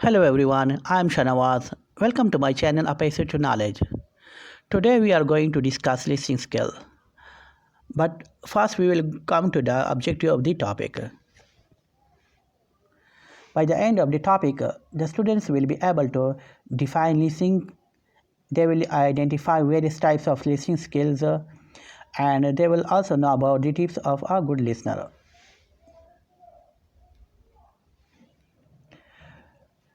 Hello everyone, I am Shanawaz. Welcome to my channel A Pace to Knowledge. Today we are going to discuss listening skill. But first we will come to the objective of the topic. By the end of the topic, the students will be able to define listening. They will identify various types of listening skills and they will also know about the tips of a good listener.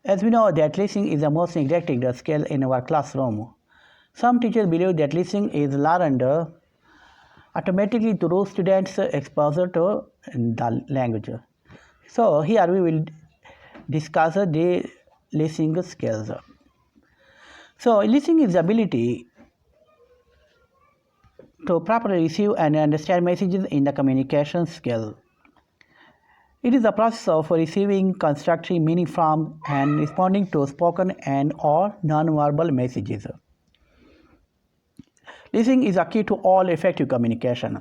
As we know that listening is the most neglected skill in our classroom. Some teachers believe that listening is learned automatically through students' exposure to the language. So here we will discuss the listening skills. So listening is the ability to properly receive and understand messages in the communication skill. It is the process of receiving constructive meaning from and responding to spoken and or non-verbal messages. Listening is a key to all effective communication.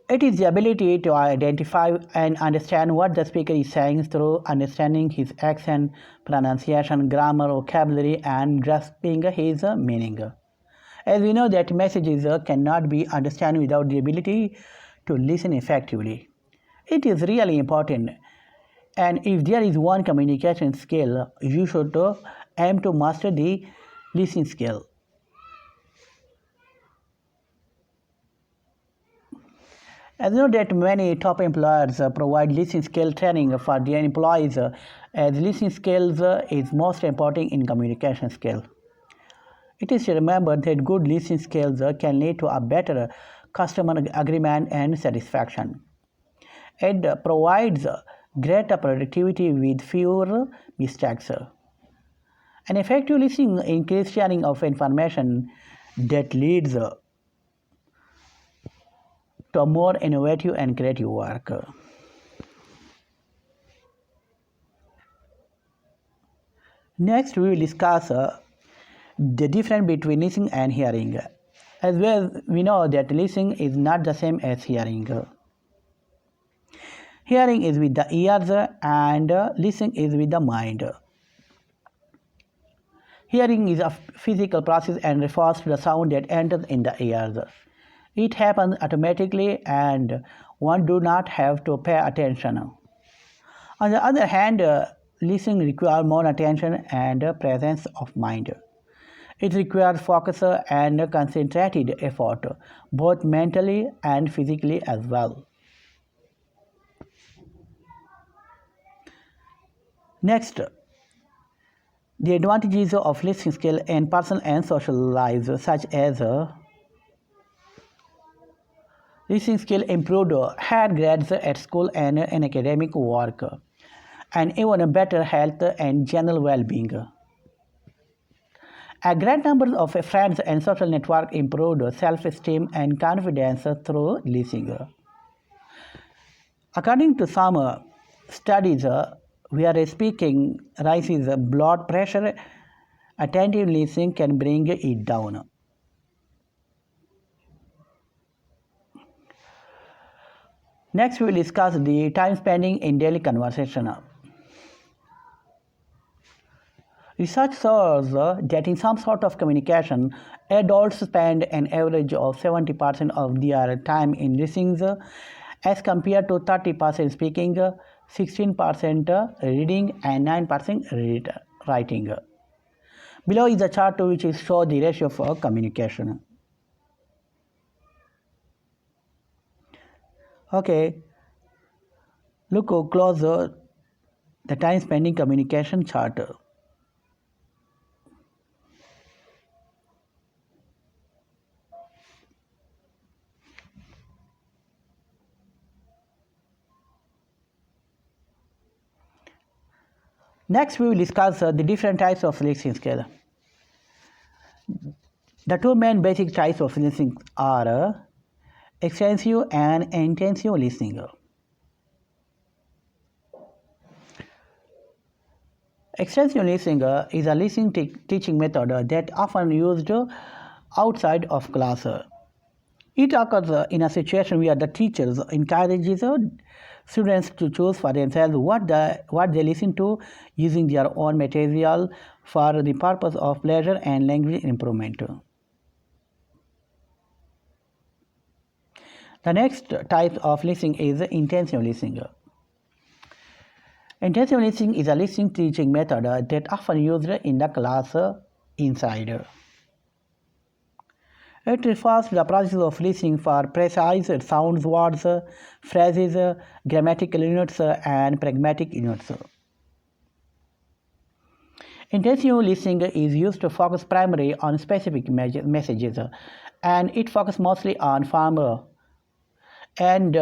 It is the ability to identify and understand what the speaker is saying through understanding his accent, pronunciation, grammar, vocabulary, and grasping his meaning. As we know that messages cannot be understood without the ability to listen effectively. It is really important, and if there is one communication skill, you should aim to master the listening skill. As you know that many top employers provide listening skill training for their employees, as listening skills is most important in communication skill. It is to remember that good listening skills can lead to a better customer agreement and satisfaction. It provides greater productivity with fewer mistakes. An effective listening increases sharing of information that leads to more innovative and creative work. Next, we will discuss the difference between listening and hearing. As well, we know that listening is not the same as hearing. Hearing is with the ears and listening is with the mind. Hearing is a physical process and refers to the sound that enters in the ears. It happens automatically and one do not have to pay attention. On the other hand, listening requires more attention and presence of mind. It requires focus and concentrated effort, both mentally and physically as well. Next, the advantages of listening skill in personal and social lives, such as listening skill improved higher grades at school and in academic work, and even better health and general well-being. A great number of friends and social network improved self-esteem and confidence through listening. According to some studies, where speaking raises blood pressure, attentive listening can bring it down. Next, we will discuss the time spending in daily conversation. Research shows that in some sort of communication, adults spend an average of 70% of their time in listening as compared to 30% speaking, 16% reading, and 9% writing. Below is the chart which shows the ratio for communication. Okay, look closer the time spending communication chart. Next, we will discuss the different types of listening skill. The two main basic types of listening are extensive and intensive listening. Extensive listening is a listening teaching method that often used outside of class. It occurs in a situation where the teachers encourages students to choose for themselves what they listen to using their own material for the purpose of pleasure and language improvement. The next type of listening is intensive listening. Intensive listening is a listening teaching method that often used in the class inside. It refers to the process of listening for precise sounds, words, phrases, grammatical units, and pragmatic units. Intensive listening is used to focus primarily on specific messages, and it focuses mostly on form. And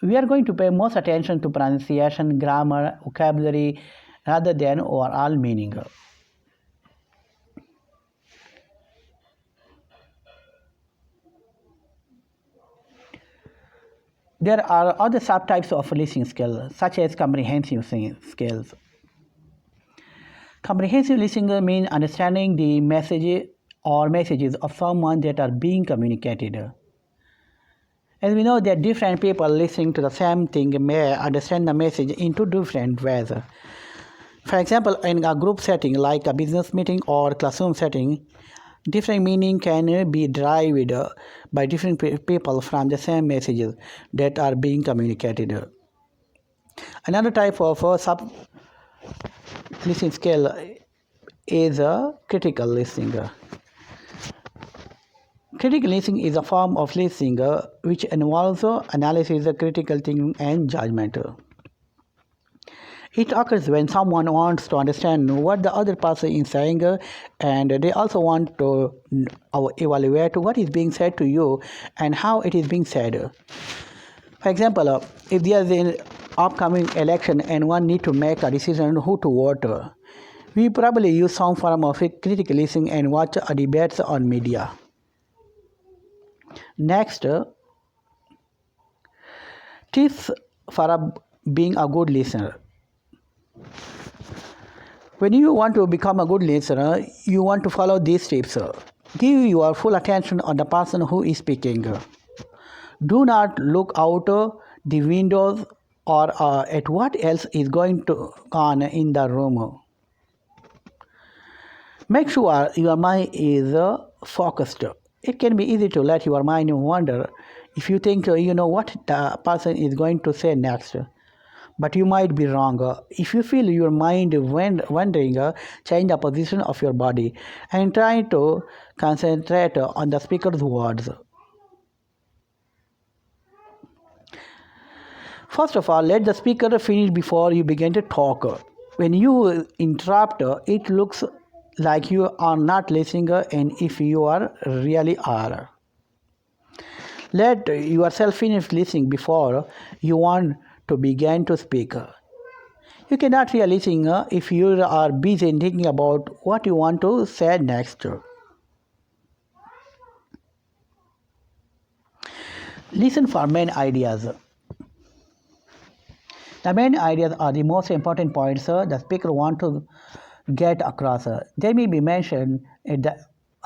we are going to pay most attention to pronunciation, grammar, vocabulary, rather than overall meaning. There are other subtypes of listening skills, such as comprehensive skills. Comprehensive listening means understanding the message or messages of someone that are being communicated. As we know that different people listening to the same thing may understand the message in two different ways. For example, in a group setting like a business meeting or classroom setting, different meaning can be derived by different people from the same messages that are being communicated. Another type of listening skill is critical listening. Critical listening is a form of listening which involves analysis, critical thinking, and judgment. It occurs when someone wants to understand what the other person is saying and they also want to evaluate what is being said to you and how it is being said. For example, if there is an upcoming election and one need to make a decision who to vote, we probably use some form of critical listening and watch debates on media. Next, tips for being a good listener. When you want to become a good listener, you want to follow these tips. Give your full attention on the person who is speaking. Do not look out the windows or at what else is going on in the room. Make sure your mind is focused. It can be easy to let your mind wander if you think you know what the person is going to say next. But you might be wrong. If you feel your mind wandering, change the position of your body and try to concentrate on the speaker's words. First of all, let the speaker finish before you begin to talk. When you interrupt, it looks like you are not listening, and if you are, really are. Let yourself finish listening before you want to begin to speak. You cannot really listen if you are busy thinking about what you want to say next. Listen for main ideas. The main ideas are the most important points the speaker wants to get across. They may be mentioned at the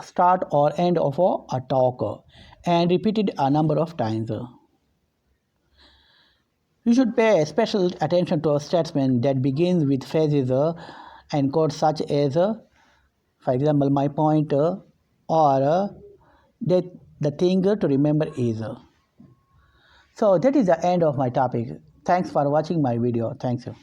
start or end of a talk and repeated a number of times. You should pay special attention to a statement that begins with phrases and quotes such as, for example, my point or that the thing to remember is. So that is the end of my topic. Thanks for watching my video. Thanks you.